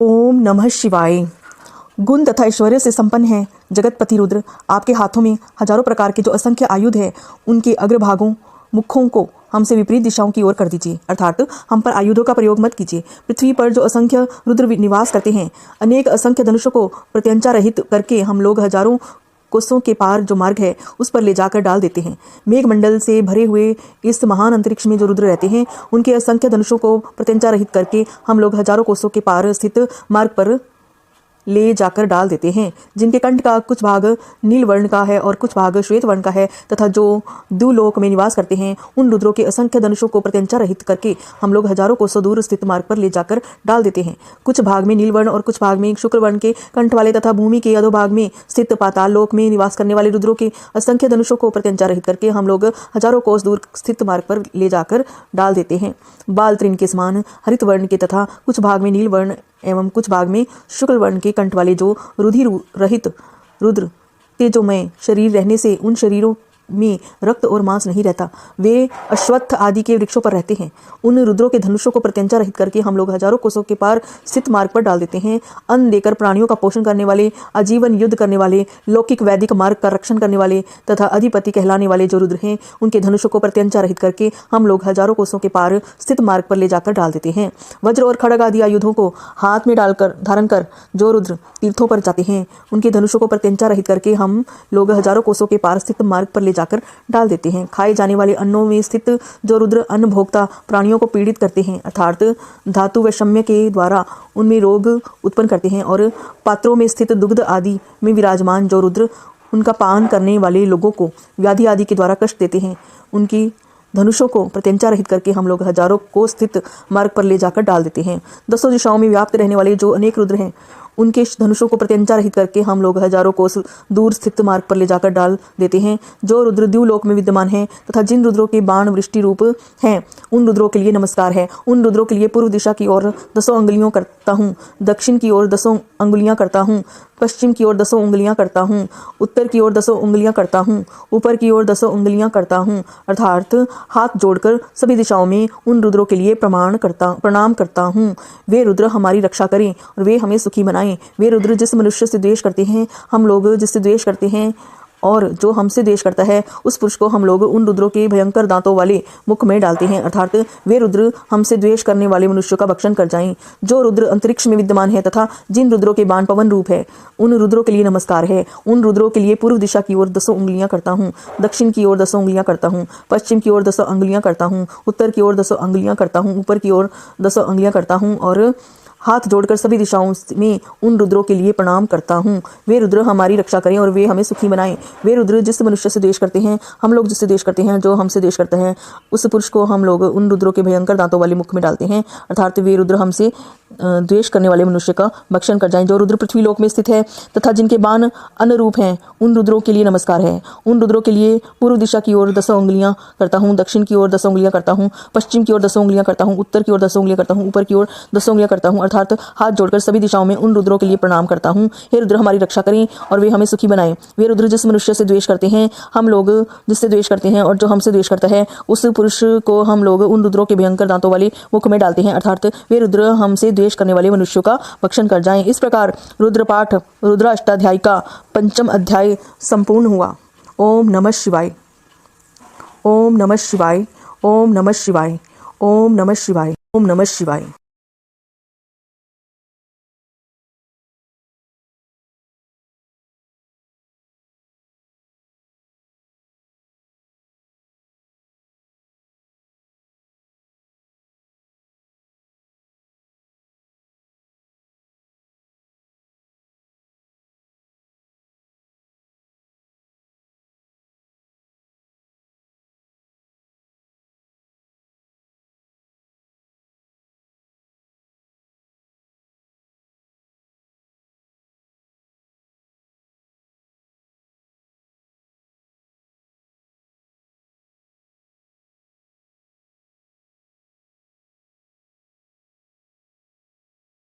ओम नमः शिवाय। गुण तथा ऐश्वर्य से संपन्न है जगतपति रुद्र। आपके हाथों में हजारों प्रकार के जो असंख्य आयुध है, उनके अग्रभागों मुखों को हमसे विपरीत दिशाओं की ओर कर दीजिए, अर्थात हम पर आयुधों का प्रयोग मत कीजिए। पृथ्वी पर जो असंख्य रुद्र निवास करते हैं, अनेक असंख्य धनुषों को प्रत्यंचा रहित करके हम लोग हजारों कोसों के पार जो मार्ग है उस पर ले जाकर डाल देते हैं। मेघमंडल से भरे हुए इस महान अंतरिक्ष में जो रुद्र रहते हैं, उनके असंख्य धनुषों को प्रत्यंचा रहित करके हम लोग हजारों कोसों के पार स्थित मार्ग पर ले जाकर डाल देते हैं। जिनके कंठ का कुछ भाग नील वर्ण का है और कुछ भाग श्वेत वर्ण का है, तथा जो द्युलोक में निवास करते हैं, उन रुद्रों के असंख्य धनुषों को प्रत्यंचा रहित करके हम लोग हजारों कोसों दूर स्थित मार्ग पर ले जाकर डाल देते हैं। कुछ भाग में नील वर्ण और कुछ भाग में शुक्र वर्ण के कंठ वाले तथा भूमि के अधोभाग में स्थित पाताल लोक में निवास करने वाले रुद्रों के असंख्य धनुषों को प्रत्यंचा रहित करके हम लोग हजारों कोस दूर स्थित मार्ग पर ले जाकर डाल देते हैं। बाल तृण के समान हरित वर्ण के तथा कुछ भाग में नील वर्ण एवं कुछ भाग में शुक्ल वर्ण के कंठ वाले जो रुधिर रहित रुद्र तेजोमय शरीर रहने से उन शरीरों में रक्त और मांस नहीं रहता, वे अश्वत्थ आदि के वृक्षों पर रहते हैं। उन रुद्रों के धनुषों को प्रत्यंचा रहित करके हम लोग हजारों कोसों के पार स्थित मार्ग पर डाल देते हैं। अन्न देकर प्राणियों का पोषण करने वाले, आजीवन युद्ध करने वाले, लौकिक वैदिक मार्ग का रक्षण करने वाले तथा अधिपति कहलाने वाले जो रुद्र हैं, उनके धनुषों को प्रत्यंचा रहित करके हम लोग हजारों कोसों के पार स्थित मार्ग पर ले जाकर डाल देते हैं। वज्र और खड़ग आदि आयुधों को हाथ में डालकर धारण कर जो रुद्र तीर्थों पर जाते हैं, उनके धनुषों को प्रत्यंचा रहित करके हम लोग हजारों कोसों के पार स्थित मार्ग पर ले जाकर डाल देते हैं। खाए जाने वाले अन्नों में स्थित जो रुद्र अन्न भोक्ता प्राणियों को पीड़ित करते हैं, अर्थात धातु वैषम्य के द्वारा उनमें रोग उत्पन्न करते हैं, और पात्रों में स्थित दुग्ध आदि में विराजमान जो रुद्र उनका पान करने वाले लोगों को व्याधि आदि के द्वारा कष्ट देते हैं, उनकी धनुषों को प्रत्यंचा रहित करके हम लोग हजारों को स्थित मार्ग पर ले जाकर डाल देते हैं। दसों दिशाओं में व्याप्त रहने वाले जो अनेक रुद्र हैं, उनके धनुषों को प्रत्यंचा रहित करके हम लोग हजारों कोस दूर स्थित मार्ग पर ले जाकर डाल देते हैं। जो रुद्र द्युलोक में विद्यमान हैं तथा जिन रुद्रों के बाण वृष्टि रूप हैं, उन रुद्रों के लिए नमस्कार है। उन रुद्रों के लिए पूर्व दिशा की ओर 10 अंगुलियों करता हूँ, दक्षिण की ओर 10 अंगुलियां करता हूँ, पश्चिम की ओर 10 उंगलियां करता हूँ, उत्तर की ओर 10 उंगलियां करता हूँ, ऊपर की ओर 10 उंगलियां करता हूँ, अर्थात हाथ जोड़कर सभी दिशाओं में उन रुद्रों के लिए प्रणाम करता हूँ। वे रुद्र हमारी रक्षा करें और वे हमें सुखी बनाएं। वे रुद्र जिस मनुष्य से द्वेष करते हैं, हम लोग जिससे द्वेष करते हैं, और जो हमसे द्वेष करता है, उस पुरुष को हम लोग उन रुद्रों के भयंकर दांतों वाले मुख में डालते हैं, अर्थात वे रुद्र हमसे द्वेष करने वाले मनुष्यों का भक्षण कर जाएं। जो रुद्र अंतरिक्ष में विद्यमान है तथा जिन रुद्रों के बाण पवन रूप है, उन रुद्रों के लिए नमस्कार है। उन रुद्रों के लिए पूर्व दिशा की ओर 10 उंगलियां करता हूँ, दक्षिण की ओर 10 उंगलियां करता हूँ, पश्चिम की ओर 10 अंगुलियां करता हूँ, उत्तर की ओर 10 अंगुलियां करता हूँ, ऊपर की ओर 10 अंगुलियां करता हूँ, और हाथ जोड़कर सभी दिशाओं में उन रुद्रों के लिए प्रणाम करता हूँ। वे रुद्र हमारी रक्षा करें और वे हमें सुखी बनाएं। वे रुद्र जिस मनुष्य से द्वेष करते हैं, हम लोग जिससे द्वेष करते हैं, जो हमसे द्वेष करता है, उस पुरुष को हम लोग उन रुद्रों के भयंकर दांतों वाले मुख में डालते हैं, अर्थात वे रुद्र हमसे द्वेष करने वाले मनुष्य का भक्षण कर जाएं। जो रुद्र पृथ्वी लोक में स्थित है तथा जिनके बाण अनुरूप हैं, उन रुद्रों के लिए नमस्कार है। उन रुद्रों के लिए पूर्व दिशा की ओर 10 उंगलियां करता हूँ, दक्षिण की ओर 10 उंगलियां करता हूँ, पश्चिम की ओर 10 उंगलियां करता हूँ, उत्तर की ओर 10 उंगलियां करता हूँ, ऊपर की ओर 10 उंगलियां करता हूँ, अर्थात हाथ जोड़कर सभी दिशाओं में उन रुद्रों के लिए प्रणाम करता हूँ। हे रुद्र हमारी रक्षा करें और वे हमें सुखी बनाएं। वे रुद्र जिस मनुष्य से द्वेष करते हैं, हम लोग जिससे द्वेष करते हैं, और जो हमसे द्वेष करता है, उस पुरुष को हम लोग उन रुद्रों के भयंकर दांतों वाले मुख में डालते हैं, अर्थात वे रुद्र हमसे द्वेष करने वाले मनुष्यों का भक्षण कर जाएं। इस प्रकार रुद्रपाठ रुद्राष्टाध्याय का 5वां अध्याय संपूर्ण हुआ। ओम नमः शिवाय। ओम नमः शिवाय। ओम नमः शिवाय। ओम नमः शिवाय। ओम नमः शिवाय।